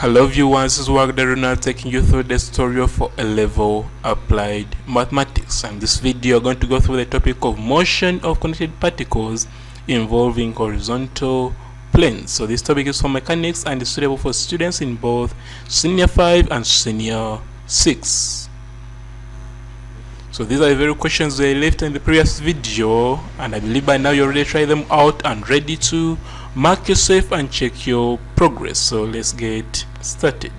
Hello viewers, this is Wagdaruna taking you through the tutorial for A-level applied mathematics. And this video I'm going to go through the topic of motion of connected particles involving horizontal planes. So this topic is for mechanics and is suitable for students in both senior 5 and senior 6. So these are the very questions we left in the previous video, and I believe by now you already tried them out and ready to mark yourself and check your progress. So let's get started.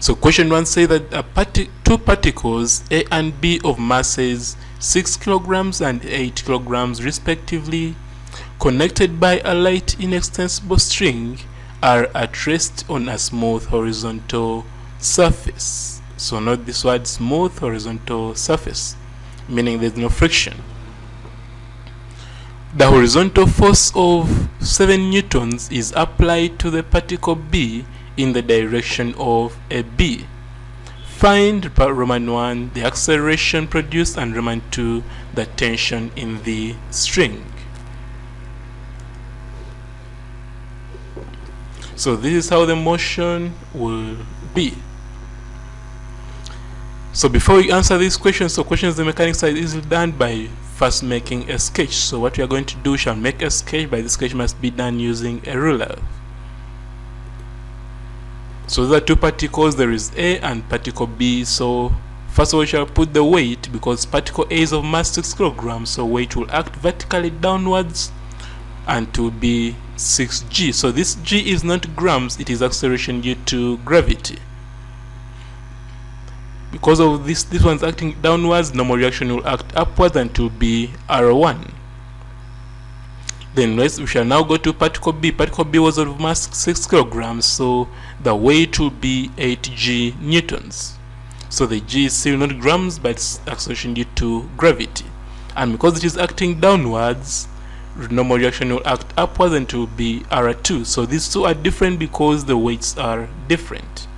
So question 1 says that two particles A and B of masses 6 kilograms and 8 kilograms respectively, connected by a light inextensible string, are at rest on a smooth horizontal surface. So note this word, smooth horizontal surface, meaning there's no friction. The horizontal force of 7 newtons is applied to the particle B in the direction of a B. Find Roman 1 the acceleration produced and Roman 2 the tension in the string. So this is how the motion will be. So before we answer these questions, so questions the mechanics are easily done by first making a sketch. So what we are going to do, we shall make a sketch, but this sketch must be done using a ruler. So there are two particles, there is A and particle B. So first of all, we shall put the weight, because particle A is of mass 6 kilograms, so weight will act vertically downwards and it will be 6g. So this g is not grams, it is acceleration due to gravity. Because of this one's acting downwards, normal reaction will act upwards and to be R1. Then we shall now go to particle B. Particle B was of mass 6 kilograms, so the weight will be 8g newtons. So the g is still not grams, but it's acceleration due to gravity. And because it is acting downwards, normal reaction will act upwards and to will be R2. So these two are different because the weights are different.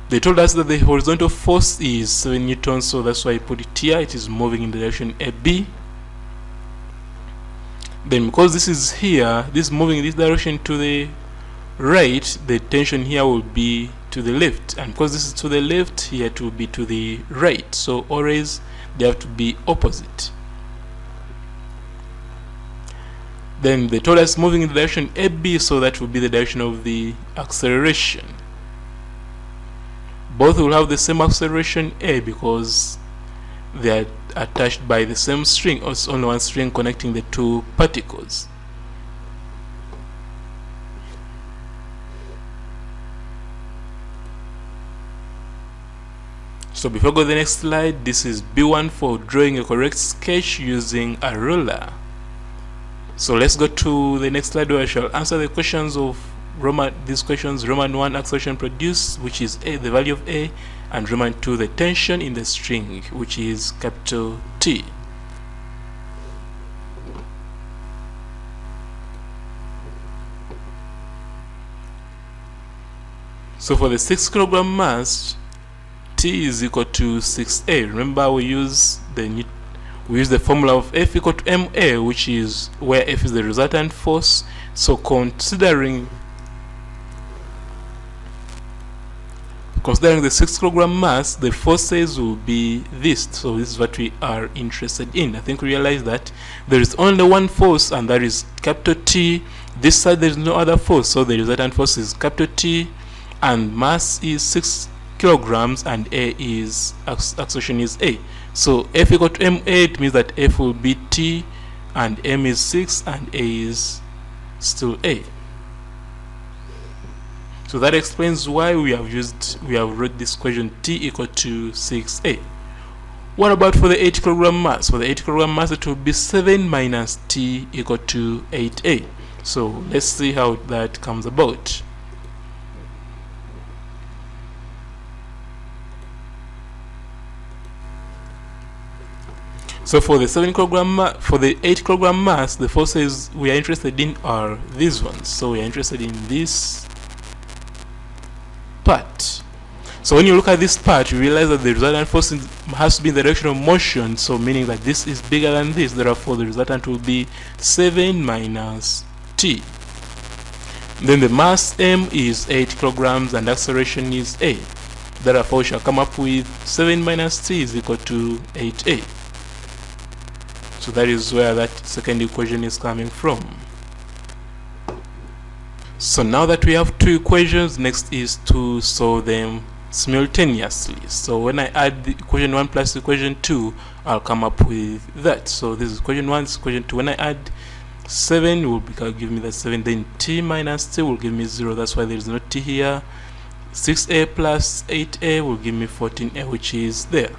They told us that the horizontal force is 7 newtons, so that's why I put it here. It is moving in the direction AB. Then because this is here, this is moving in this direction to the right, the tension here will be to the left. And because this is to the left, here it will be to the right. So always they have to be opposite. Then they told us moving in the direction AB, so that will be the direction of the acceleration. Both will have the same acceleration A because they are attached by the same string, or it's only one string connecting the two particles. So before I go to the next slide, this is B1 for drawing a correct sketch using a ruler. So let's go to the next slide where I shall answer the questions of these questions. Roman 1 acceleration produced, which is A, the value of A, and Roman 2 the tension in the string, which is capital T. So for the 6 kilogram mass, T is equal to 6A. Remember we use the formula of F equal to MA, which is where F is the resultant force. So considering the 6 kilogram mass, the forces will be this. So this is what we are interested in. I think we realize that there is only one force, and that is capital T. This side there is no other force, so the resultant force is capital T, and mass is 6 kilograms, and A is acceleration is A. So F equal to MA, it means that F will be T, and M is 6, and A is still A. So that explains why we have wrote this equation T equal to 6A. What about for the 8 kilogram mass? For the 8 kilogram mass, it will be 7 minus T equal to 8A. So let's see how that comes about. So for the 8 kilogram mass, the forces we are interested in are these ones. So we are interested in this part. So when you look at this part, you realize that the resultant force has to be in the direction of motion, so meaning that this is bigger than this. Therefore the resultant will be 7 minus t. Then the mass m is 8 kilograms and acceleration is a. Therefore, we shall come up with 7 minus t is equal to 8a. So that is where that second equation is coming from. So now that we have two equations, next is to solve them simultaneously. So when I add the equation 1 plus equation 2, I'll come up with that. So this is equation 1, this is equation 2. When I add 7 will give me that 7, then t minus t will give me 0. That's why there is no t here. 6a plus 8a will give me 14a, which is there.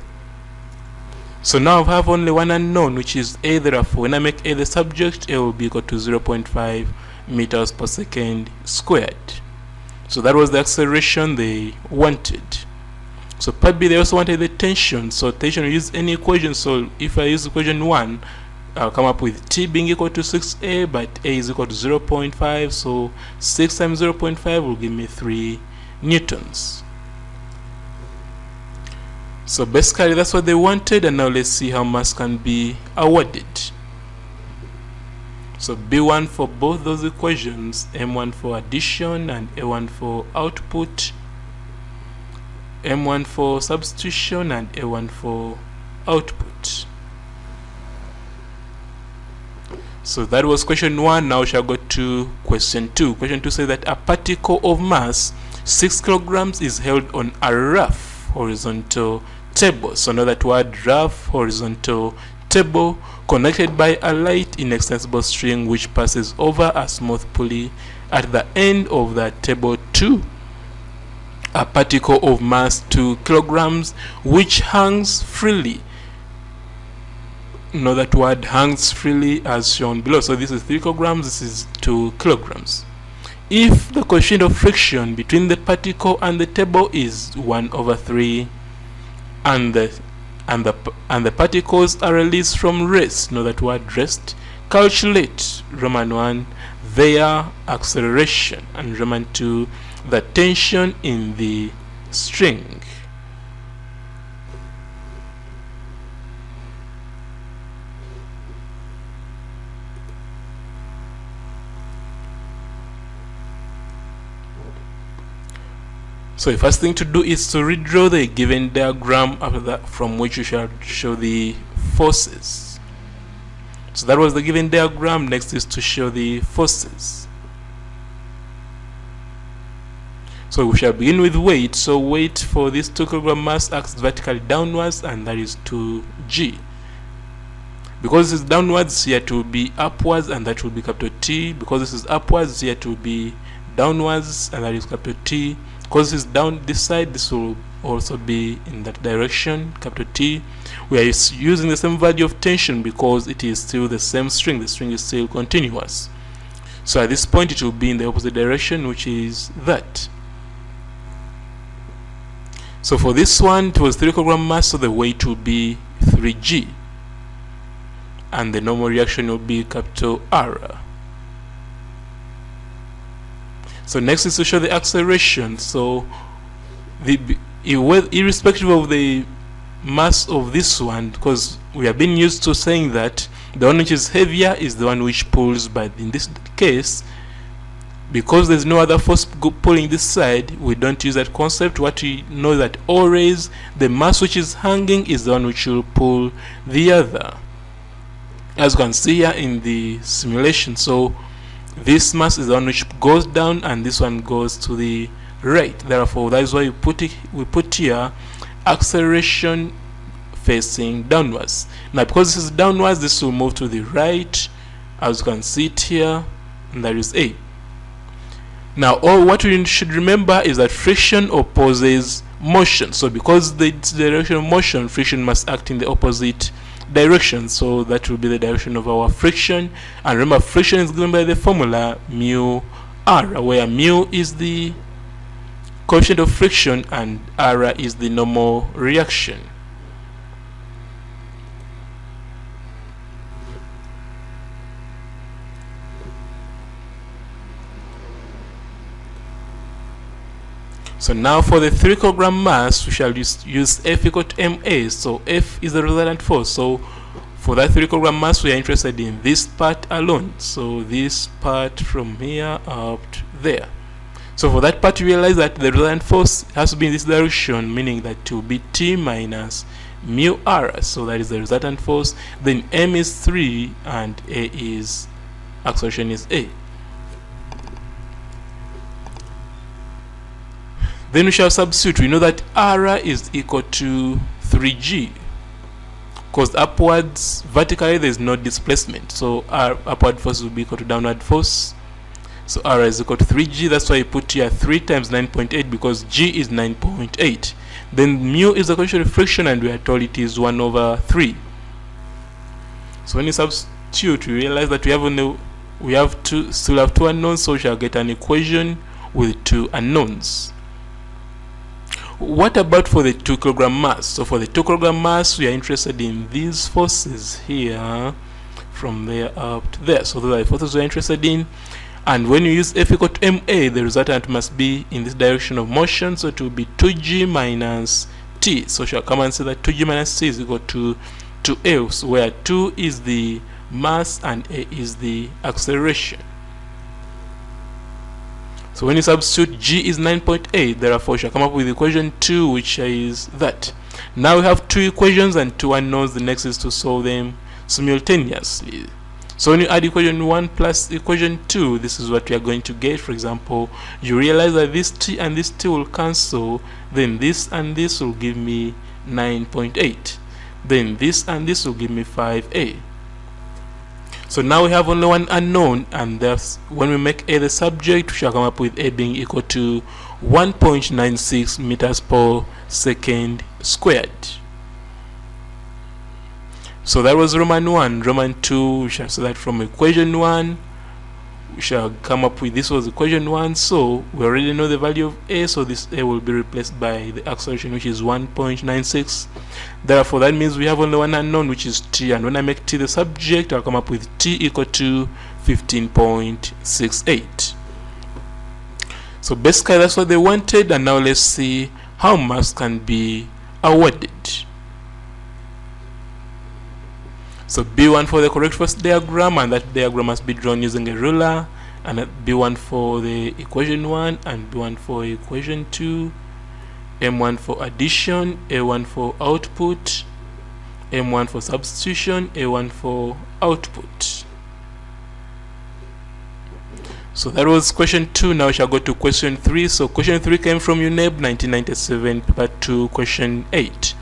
So now I have only one unknown, which is a. Therefore, when I make a the subject, a will be equal to 0.5 meters per second squared. So that was the acceleration they wanted. So part B, they also wanted the tension. So tension, we use any equation. So if I use equation 1, I'll come up with t being equal to 6a, but a is equal to 0.5. So 6 times 0.5 will give me 3 newtons. So basically that's what they wanted, and now let's see how mass can be awarded. So B1 for both those equations, M1 for addition and A1 for output, M1 for substitution and A1 for output. So that was question 1. Now we shall go to question 2. Question 2 says that a particle of mass 6 kilograms is held on a rough horizontal table. So know that word rough horizontal table connected by a light inextensible string which passes over a smooth pulley at the end of the table to a particle of mass 2 kilograms which hangs freely. Know that word hangs freely as shown below. So this is 3 kilograms, this is 2 kilograms. If the coefficient of friction between the particle and the table is 1/3 and the particles are released from rest, know that word rest, calculate Roman 1 their acceleration and Roman 2 the tension in the string. So the first thing to do is to redraw the given diagram after that, from which you shall show the forces. So that was the given diagram. Next is to show the forces. So we shall begin with weight. So weight for this 2 kilogram mass acts vertically downwards, and that is 2g. Because this is downwards, here to be upwards, and that will be capital T. Because this is upwards, here to be downwards, and that is capital T. Because this is down this side, this will also be in that direction, capital T. We are using the same value of tension because it is still the same string. The string is still continuous. So at this point, it will be in the opposite direction, which is that. So for this one, it was 3 kilogram mass, so the weight will be 3g. And the normal reaction will be capital R. So next is to show the acceleration. So irrespective of the mass of this one, because we have been used to saying that the one which is heavier is the one which pulls, but in this case, because there's no other force pulling this side, we don't use that concept. What we know that always the mass which is hanging is the one which will pull the other, as you can see here in the simulation. So this mass is the one which goes down, and this one goes to the right. Therefore, that is why we put here acceleration facing downwards. Now, because this is downwards, this will move to the right, as you can see it here, and that is A. Now, what we should remember is that friction opposes motion. So because the direction of motion, friction must act in the opposite direction. So that will be the direction of our friction. And remember, friction is given by the formula mu r, where mu is the coefficient of friction and r is the normal reaction. So now for the 3 kilogram mass, we shall use F equal to ma. So F is the resultant force. So For that 3 kilogram mass, we are interested in this part alone. So this part from here up to there. So for that part, you realize that the resultant force has to be in this direction, meaning that it will be T minus mu R. So that is the resultant force. Then M is 3 and A is, acceleration is A. Then we shall substitute. We know that R is equal to 3G, because upwards, vertically, there is no displacement. So R upward force will be equal to downward force. So R is equal to 3G. That's why I put here 3 times 9.8, because G is 9.8. Then mu is the coefficient of friction, and we are told it is 1 over 3. So when you substitute, we realize that still have 2 unknowns, so we shall get an equation with 2 unknowns. What about for the 2 kilogram mass? So for the 2 kilogram mass, we are interested in these forces here, from there up to there. So those are the forces we are interested in. And when you use F equal to ma, the resultant must be in this direction of motion. So it will be 2g minus t. So we shall come and say that 2g minus t is equal to 2a, so where 2 is the mass and a is the acceleration. So when you substitute, g is 9.8, therefore we shall come up with equation 2, which is that. Now we have 2 equations and 2 unknowns. The next is to solve them simultaneously. So when you add equation 1 plus equation 2, this is what we are going to get. For example, you realize that this t and this t will cancel, then this and this will give me 9.8. Then this and this will give me 5a. So now we have only one unknown, and thus when we make a the subject, we shall come up with a being equal to 1.96 meters per second squared. So that was Roman 1. Roman 2, we shall say that from equation 1, we shall come up with, this was equation 1, so we already know the value of a, so this a will be replaced by the acceleration, which is 1.96. Therefore, that means we have only one unknown, which is t, and when I make t the subject, I'll come up with t equal to 15.68. So basically, that's what they wanted, and now let's see how mass can be awarded. So B1 for the correct force diagram, and that diagram must be drawn using a ruler, and B1 for the equation 1 and B1 for equation 2, M1 for addition, A1 for output, M1 for substitution, A1 for output. So that was question 2. Now we shall go to question 3. So question 3 came from UNEB 1997, paper 2, question 8.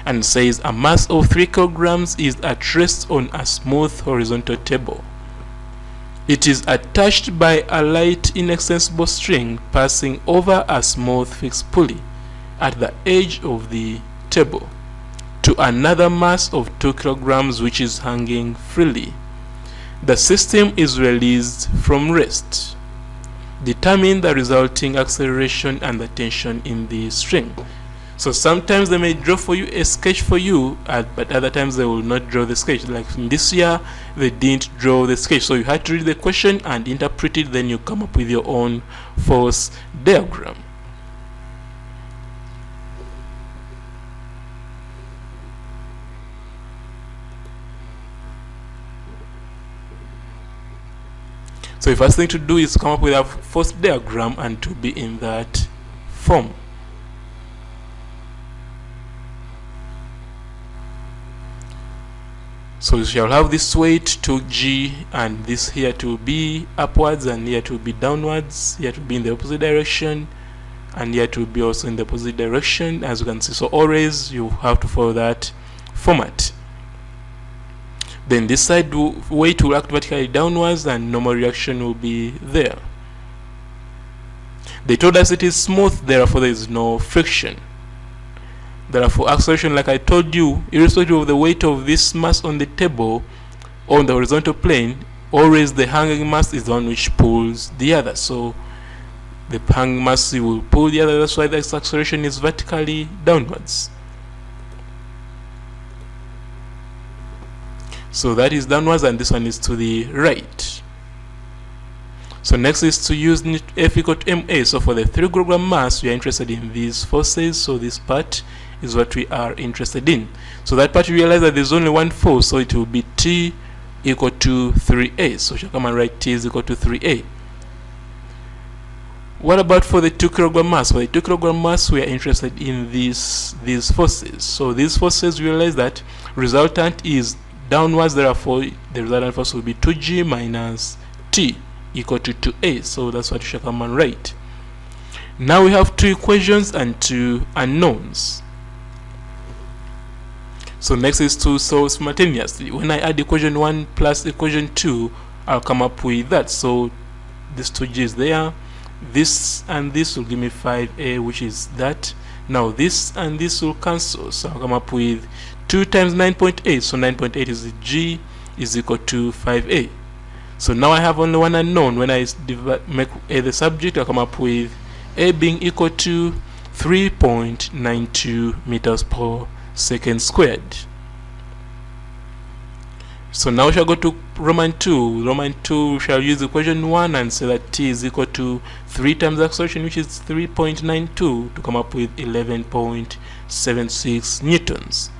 And says a mass of 3 kilograms is at rest on a smooth horizontal table. It is attached by a light inextensible string passing over a smooth fixed pulley at the edge of the table to another mass of 2 kilograms which is hanging freely. The system is released from rest. Determine the resulting acceleration and the tension in the string. So sometimes they may draw for you a sketch for you, but other times they will not draw the sketch. Like in this year, they didn't draw the sketch. So you had to read the question and interpret it, then you come up with your own force diagram. So the first thing to do is come up with a force diagram and to be in that form. So you shall have this weight to G, and this here to be upwards, and here to be downwards, here to be in the opposite direction, and here to be also in the opposite direction, as you can see. So always you have to follow that format. Then this side weight will act vertically downwards, and normal reaction will be there. They told us it is smooth, therefore there is no friction. Therefore, acceleration, like I told you, irrespective of the weight of this mass on the table or on the horizontal plane, always the hanging mass is the one which pulls the other. So the hanging mass will pull the other. That's why this acceleration is vertically downwards. So that is downwards, and this one is to the right. So next is to use F equal to ma. So for the 3 kilogram mass, we are interested in these forces. So this part, is what we are interested in. So that part, you realize that there's only one force, so it will be T equal to 3A. So we shall come and write T is equal to 3A. What about for the 2 kilogram mass? For the 2 kilogram mass, we are interested in these forces. So these forces, we realize that resultant is downwards, therefore the resultant force will be 2G minus T equal to 2A. So that's what we shall come and write. Now we have 2 equations and 2 unknowns. So next is to solve simultaneously. When I add equation 1 plus equation 2, I'll come up with that. So this 2G is there. This and this will give me 5A, which is that. Now this and this will cancel, so I'll come up with 2 times 9.8. So 9.8 is G is equal to 5A. So now I have only one unknown. When I make A the subject, I'll come up with A being equal to 3.92 meters per second squared. So now we shall go to Roman 2. Roman 2, we shall use equation 1 and say that T is equal to 3 times the acceleration, which is 3.92, to come up with 11.76 newtons.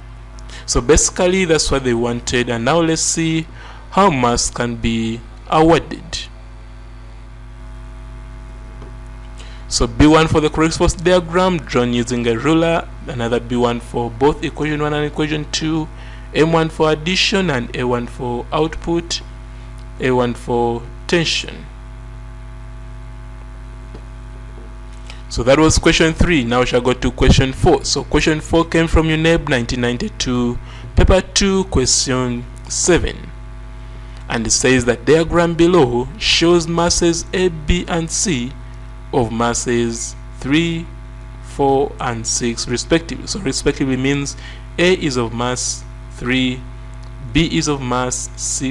So basically that's what they wanted, and now let's see how mass can be awarded. So B1 for the correct force diagram drawn using a ruler, another B1 for both equation 1 and equation 2, M1 for addition and A1 for output, A1 for tension. So that was question 3. Now we shall go to question 4. So question 4 came from UNEB 1992, paper 2, question 7. And it says that diagram below shows masses A, B, and C of masses 3, 4, and 6 respectively. So respectively means A is of mass 3, B is of mass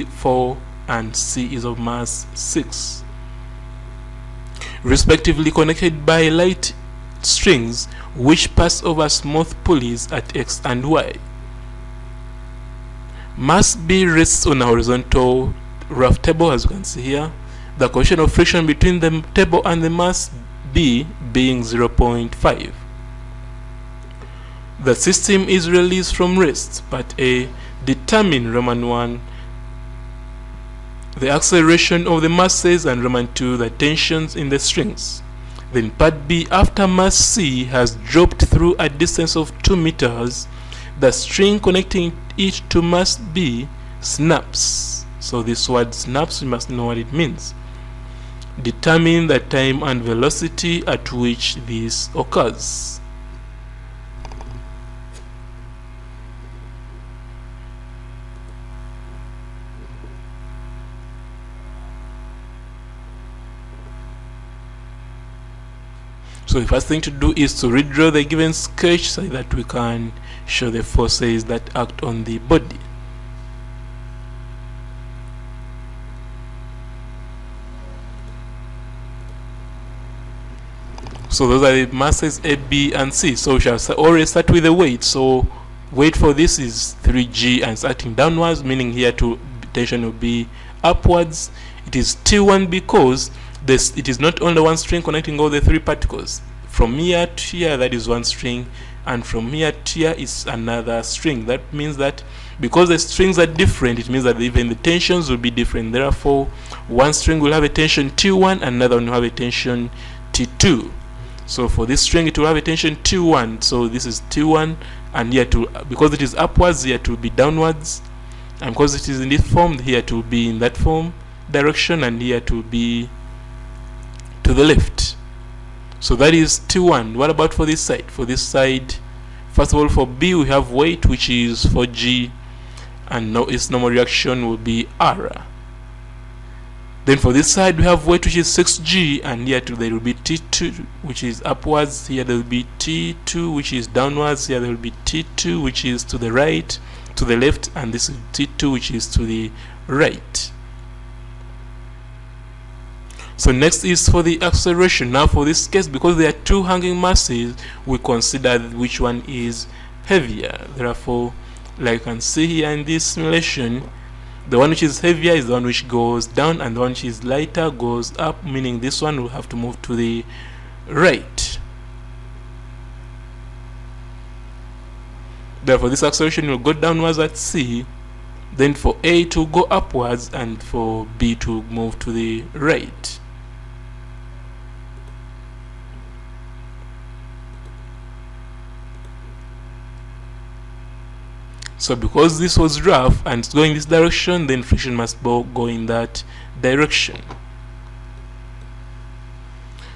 4, and C is of mass 6, respectively, connected by light strings which pass over smooth pulleys at X and Y. Mass B rests on a horizontal rough table, as you can see here, the coefficient of friction between the table and the mass B being 0.5. The system is released from rest. Part A, determine Roman 1 the acceleration of the masses, and Roman 2 the tensions in the strings. Then part B, after mass C has dropped through a distance of 2 meters, the string connecting it to mass B snaps. So this word snaps, you must know what it means. Determine the time and velocity at which this occurs. So the first thing to do is to redraw the given sketch so that we can show the forces that act on the body. So those are the masses A, B, and C. So we shall already start with the weight. So weight for this is 3G and starting downwards, meaning here to tension will be upwards. It is T1 because it is not only one string connecting all the 3 particles. From here to here, that is one string, and from here to here is another string. That means that because the strings are different, it means that even the tensions will be different. Therefore, one string will have a tension T1, another one will have a tension T2. So for this string, it will have a tension T1. So this is T1, and here because it is upwards, here it will be downwards, and because it is in this form, here it will be in that form direction, and here it will be to the left. So that is T1. What about for this side? For this side, first of all, for B we have weight, which is 4G, and its normal reaction will be R. Then for this side we have weight, which is 6G, and here there will be T2, which is upwards. Here there will be T2, which is downwards. Here there will be T2, which is to the right, to the left, and this is T2, which is to the right. So next is for the acceleration. Now for this case, because there are 2 hanging masses, we consider which one is heavier. Therefore, like you can see here in this simulation, the one which is heavier is the one which goes down, and the one which is lighter goes up, meaning this one will have to move to the right. Therefore, this acceleration will go downwards at C, then for A to go upwards, and for B to move to the right. So because this was rough and it's going this direction, then friction must go in that direction.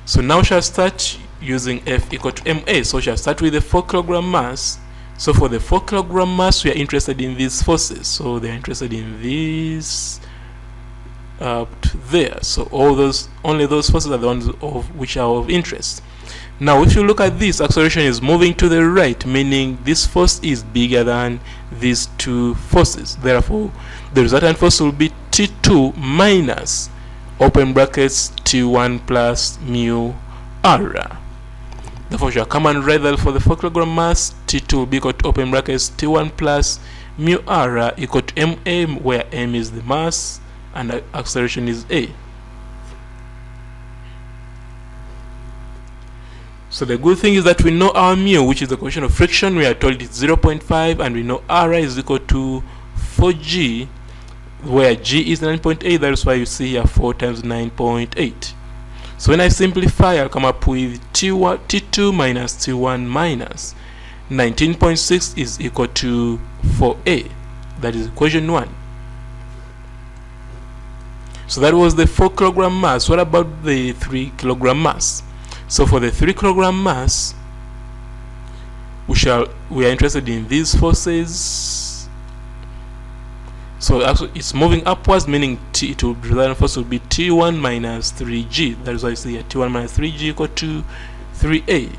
So now we shall start using F equal to ma. So we shall start with the 4 kilogram mass. So for the 4 kilogram mass, we are interested in these forces. So they are interested in this up to there. So only those forces are the ones which are of interest. Now if you look at this, acceleration is moving to the right, meaning this force is bigger than these two forces. Therefore, the resultant force will be T2 minus open brackets T1 plus mu r. Therefore, you come and write that for the 4 kilogram mass, T2 will be equal to open brackets T1 plus mu r equal to ma, where m is the mass and the acceleration is a. So the good thing is that we know our mu, which is the coefficient of friction. We are told it's 0.5, and we know r is equal to 4g, where g is 9.8. That is why you see here 4 times 9.8. So when I simplify, I'll come up with T2 minus T1 minus 19.6 is equal to 4a. That is equation 1. So that was the 4 kilogram mass. What about the 3 kilogram mass? So for the 3 kilogram mass, we are interested in these forces. So actually it's moving upwards, meaning the resultant force will be T1 minus 3g. That is why I say here T1 minus 3g equal to 3a.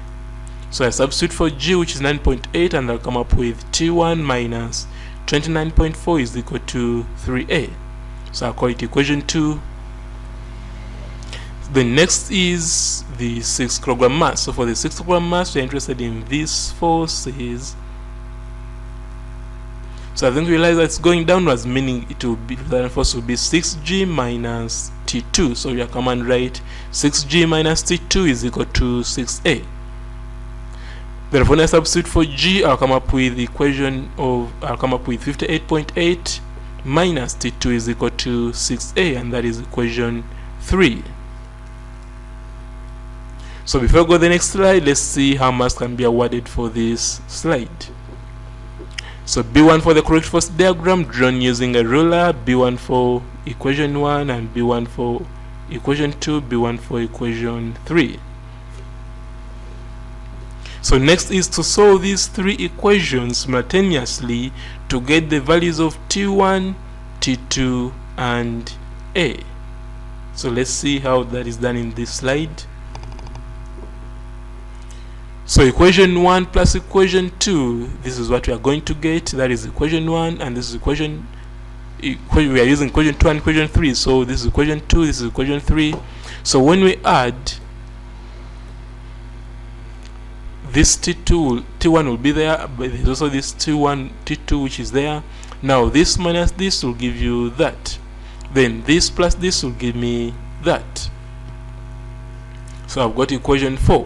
So I substitute for g, which is 9.8, and I'll come up with T1 minus 29.4 is equal to 3a. So I'll call it equation 2. The next is the 6 kilogram mass. So for the 6 kilogram mass, we are interested in these forces. So I think we realize that it's going downwards, meaning it will be, the force will be 6g minus T2. So we are come and write 6g minus T2 is equal to 6a. Therefore, when I substitute for g, I'll come up with the equation of 58.8 minus T2 is equal to 6a, and that is equation 3. So before I go to the next slide, let's see how mass can be awarded for this slide. So B1 for the correct force diagram drawn using a ruler, B1 for equation 1, and B1 for equation 2, B1 for equation 3. So next is to solve these 3 equations simultaneously to get the values of T1, T2, and A. So let's see how that is done in this slide. So equation 1 plus equation 2, this is what we are going to get. That is equation 1, and this is we are using equation 2 and equation 3. So this is equation 2, this is equation 3. So when we add, this T1 will be there, but there's also this T1, T2 which is there. Now this minus this will give you that. Then this plus this will give me that. So I've got equation 4.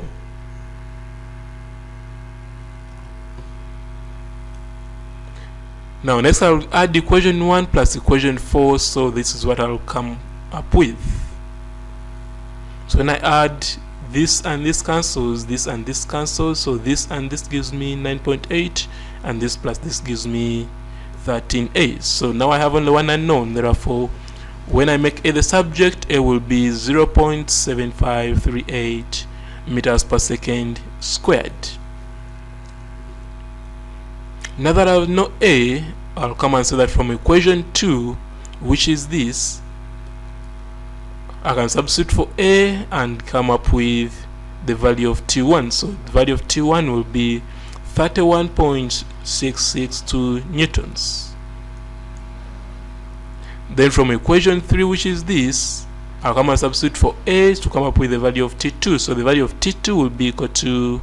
Now next I'll add equation 1 plus equation 4, so this is what I'll come up with. So when I add this and this cancels, this and this cancels, so this and this gives me 9.8, and this plus this gives me 13a. So now I have only one unknown, therefore when I make A the subject, A will be 0.7538 meters per second squared. Now that I know A, I'll come and say that from equation 2, which is this, I can substitute for A and come up with the value of T1. So the value of T1 will be 31.662 newtons. Then from equation 3, which is this, I'll come and substitute for A to come up with the value of T2. So the value of T2 will be equal to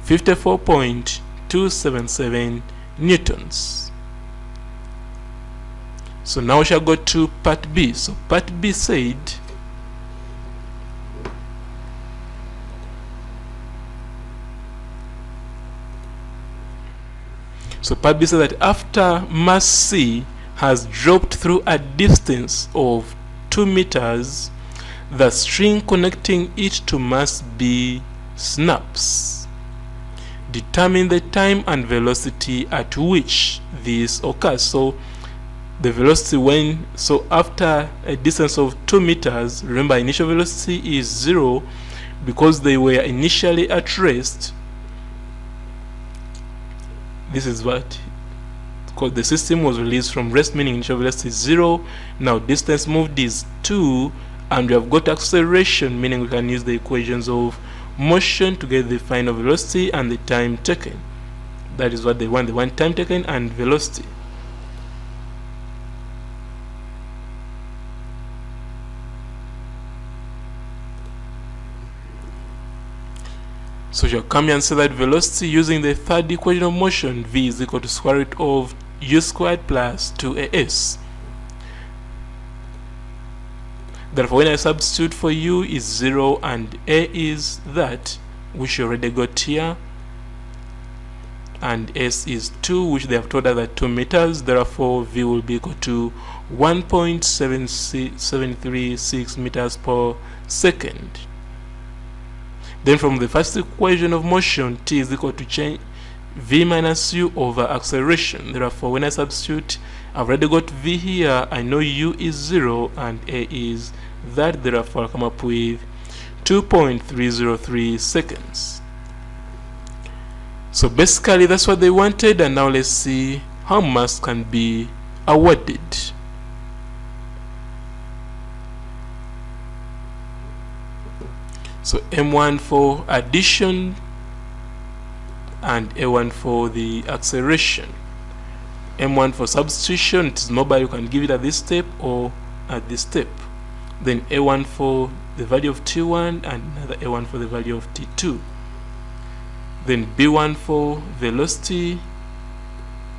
54.277 newtons. So now we shall go to part B. So part B said So part B says that after mass C has dropped through a distance of 2 meters, the string connecting it to mass B snaps. Determine the time and velocity at which this occurs. So the velocity after a distance of 2 meters, remember initial velocity is 0 because they were initially at rest. This is what, because the system was released from rest, meaning initial velocity is 0. Now distance moved is 2, and we have got acceleration, meaning we can use the equations of motion to get the final velocity and the time taken. That is what they want. They want time taken and velocity. So you'll come here and say that velocity using the third equation of motion, v is equal to square root of u squared plus 2as. Therefore, when I substitute for u is 0 and a is that, which you already got here, and s is 2, which they have told us that 2 meters. Therefore, v will be equal to 1.736 meters per second. Then from the first equation of motion, t is equal to change v minus u over acceleration. Therefore, when I substitute, I've already got v here, I know u is 0 and a is that. Therefore, I'll come up with 2.303 seconds. So basically that's what they wanted, and now let's see how mass can be awarded. So M1 for addition and A1 for the acceleration. M1 for substitution, it is mobile, you can give it at this step or at this step. Then A1 for the value of T1 and another A1 for the value of T2. Then B1 for velocity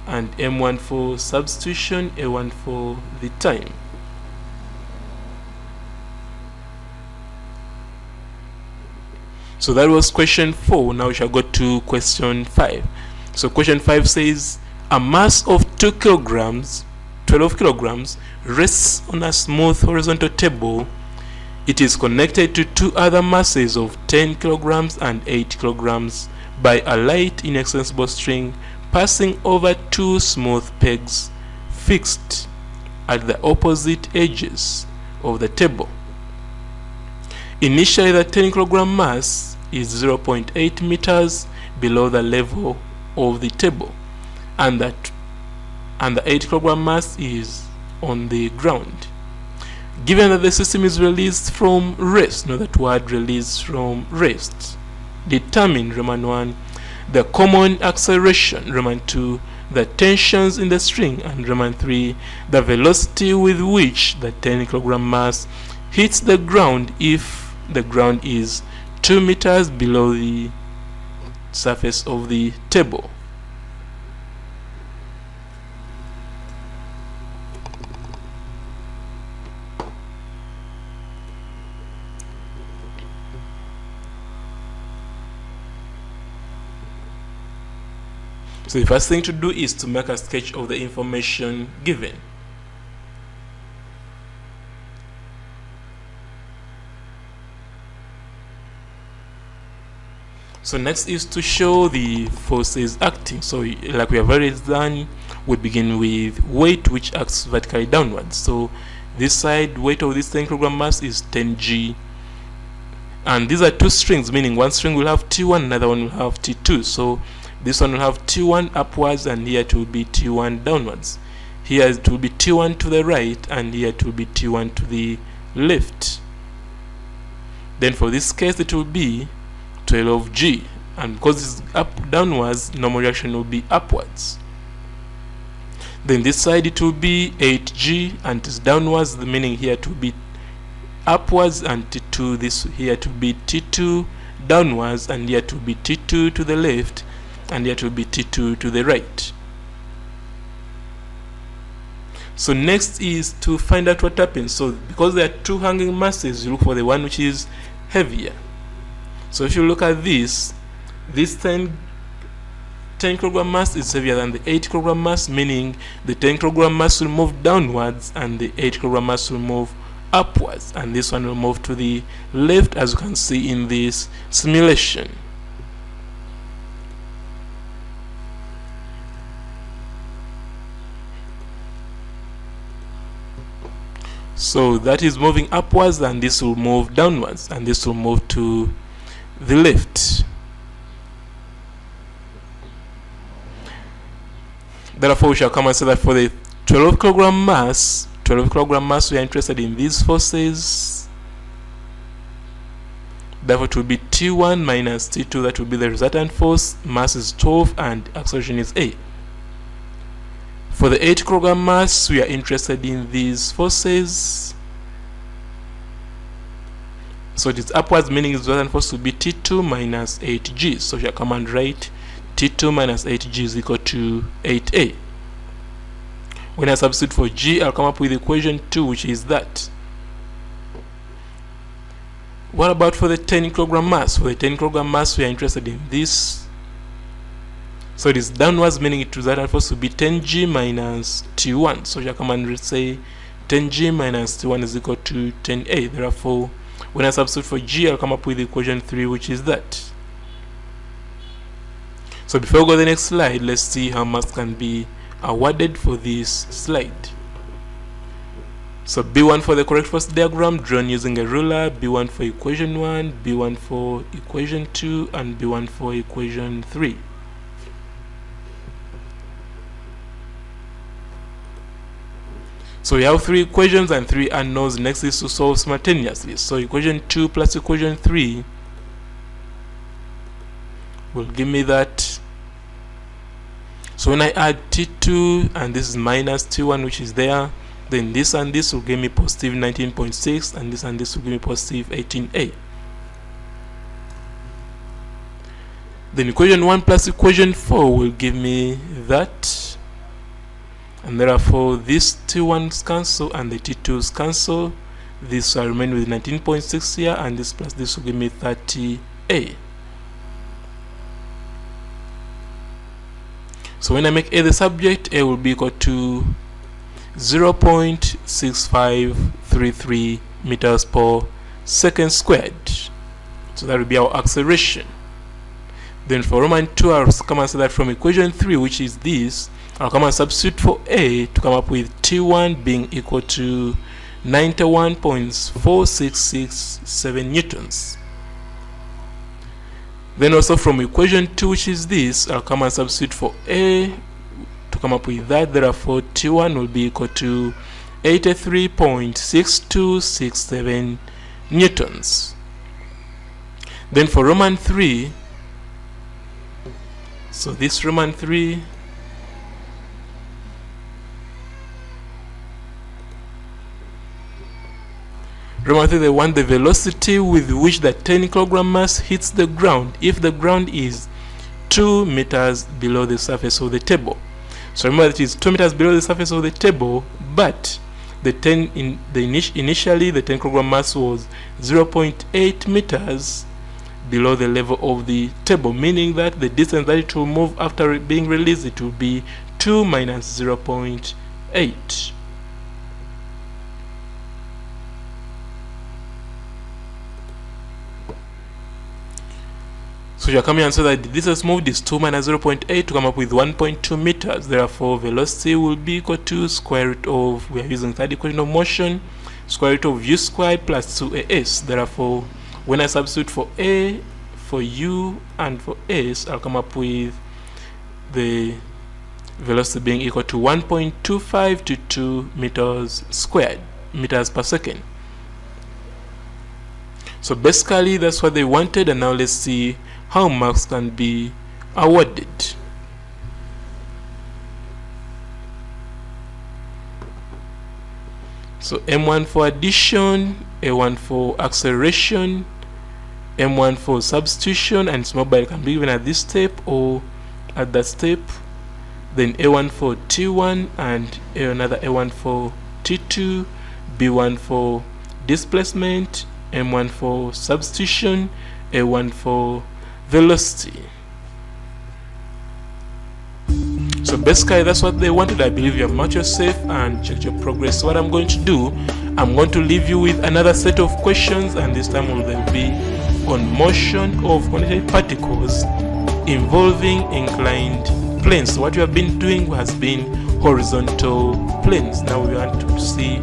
and M1 for substitution, A1 for the time. So that was question 4. Now we shall go to question 5. So question 5 says a mass of 2 kilograms, 12 kilograms, rests on a smooth horizontal table. It is connected to 2 other masses of 10 kilograms and 8 kilograms by a light inextensible string passing over 2 smooth pegs fixed at the opposite edges of the table. Initially, the 10 kilogram mass is 0.8 meters below the level of the table, and the 8 kilogram mass is on the ground. Given that the system is released from rest, know that word released from rest, determine Roman 1 the common acceleration, Roman 2 the tensions in the string, and Roman 3 the velocity with which the 10 kilogram mass hits the ground if the ground is 2 meters below the surface of the table. So the first thing to do is to make a sketch of the information given. So next is to show the forces acting. So like we have already done, we begin with weight, which acts vertically downwards. So this side weight of this 10 kilogram mass is 10g, and these are 2 strings, meaning one string will have T1, another one will have T2. So this one will have T1 upwards, and here it will be T1 downwards. Here it will be T1 to the right, and here it will be T1 to the left. Then for this case it will be 12g, and because it's up downwards, normal reaction will be upwards. Then this side it will be 8g, and it's downwards, the meaning here it will be upwards, and T2, this here to be T2 downwards, and here to be T2 to the left, and here to be T2 to the right. So next is to find out what happens. So because there are 2 hanging masses, you look for the one which is heavier. So if you look at this 10 10 kg mass is heavier than the 8 kg mass, meaning the 10 kg mass will move downwards and the 8 kg mass will move upwards, and this one will move to the left, as you can see in this simulation. So that is moving upwards, and this will move downwards, and this will move to the left. Therefore, we shall come and say that for the 12 kg mass, we are interested in these forces. Therefore, it will be T1 minus T2. That will be the resultant force. Mass is 12 and acceleration is A. For the 8 kg mass, we are interested in these forces. So it is upwards, meaning its resultant force will be T2 minus 8G. So we shall come and write T2 minus 8G is equal to 8A. When I substitute for G, I'll come up with equation 2, which is that. What about for the 10 kg mass? For the 10 kg mass, we are interested in this. So it is downwards, meaning its resultant force will be 10G minus T1. So we shall come and say 10G minus T1 is equal to 10A. Therefore, when I substitute for G, I'll come up with equation 3, which is that. So before we go to the next slide, let's see how mass can be awarded for this slide. So B1 for the correct force diagram drawn using a ruler, B1 for equation 1, B1 for equation 2, and B1 for equation 3. So we have 3 equations and 3 unknowns. Next is to solve simultaneously. So equation 2 plus equation 3 will give me that. So when I add T2 and this is minus T1, which is there, then this and this will give me positive 19.6, and this will give me positive 18A. Then equation 1 plus equation 4 will give me that, and therefore this T1's cancel and the T2's cancel. This will remain with 19.6 here, and this plus this will give me 30A. So when I make A the subject, A will be equal to 0.6533 meters per second squared. So that will be our acceleration. Then for Roman 2, I'll come and say that from equation 3, which is this, I'll come and substitute for A to come up with T1 being equal to 91.4667 newtons. Then also from equation 2, which is this, I'll come and substitute for A to come up with that. Therefore, T1 will be equal to 83.6267 newtons. Then for Roman 3, so this Roman 3, they want the velocity with which the 10 kg mass hits the ground if the ground is 2 meters below the surface of the table. So remember that it is 2 meters below the surface of the table, but initially the 10 kg mass was 0.8 meters below the level of the table, meaning that the distance that it will move after being released, it will be 2 minus 0.8. So you are coming and say that the distance moved is 2 minus 0.8 to come up with 1.2 meters. Therefore, velocity will be equal to square root of, we are using third equation of motion, square root of u squared plus 2as. Therefore, when I substitute for a, for u, and for s, I'll come up with the velocity being equal to 1.25 to 2 meters squared, meters per second. So basically, that's what they wanted, and now let's see how marks can be awarded. So M1 for addition, A1 for acceleration, M1 for substitution, and it's mobile, can be given at this step or at that step. Then A1 for T1 and another A1 for T2, B1 for displacement, M1 for substitution, A1 for velocity. So basically that's what they wanted. I believe you have marked yourself and checked your progress. So what I'm going to do, I'm going to leave you with another set of questions, and this time will be on motion of connected particles involving inclined planes. So what we have been doing has been horizontal planes. Now we want to see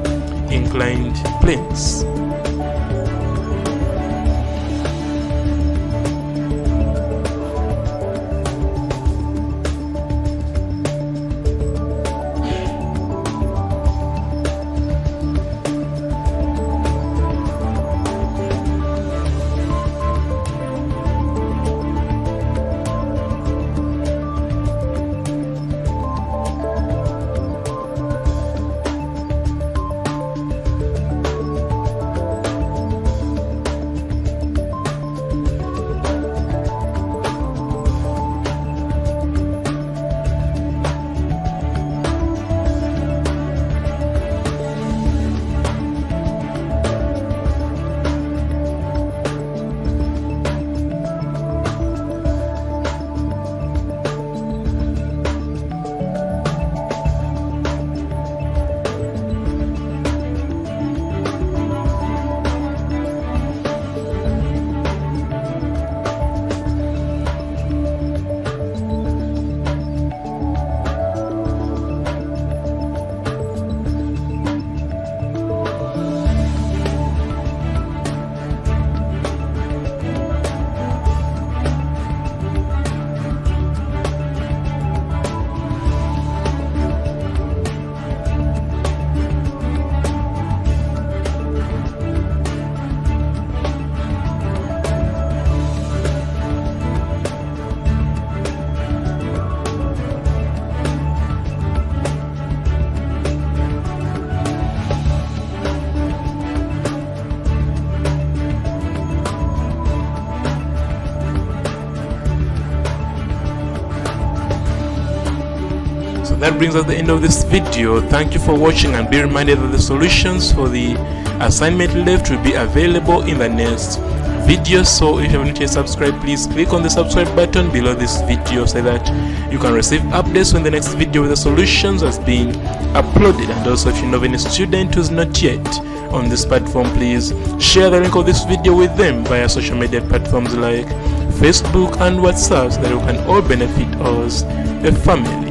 inclined planes. That brings us to the end of this video. Thank you for watching, and be reminded that the solutions for the assignment left will be available in the next video. So if you haven't yet subscribed, please click on the subscribe button below this video so that you can receive updates when the next video with the solutions has been uploaded. And also, if you know of any student who's not yet on this platform, please share the link of this video with them via social media platforms like Facebook and WhatsApp so that we can all benefit as a family.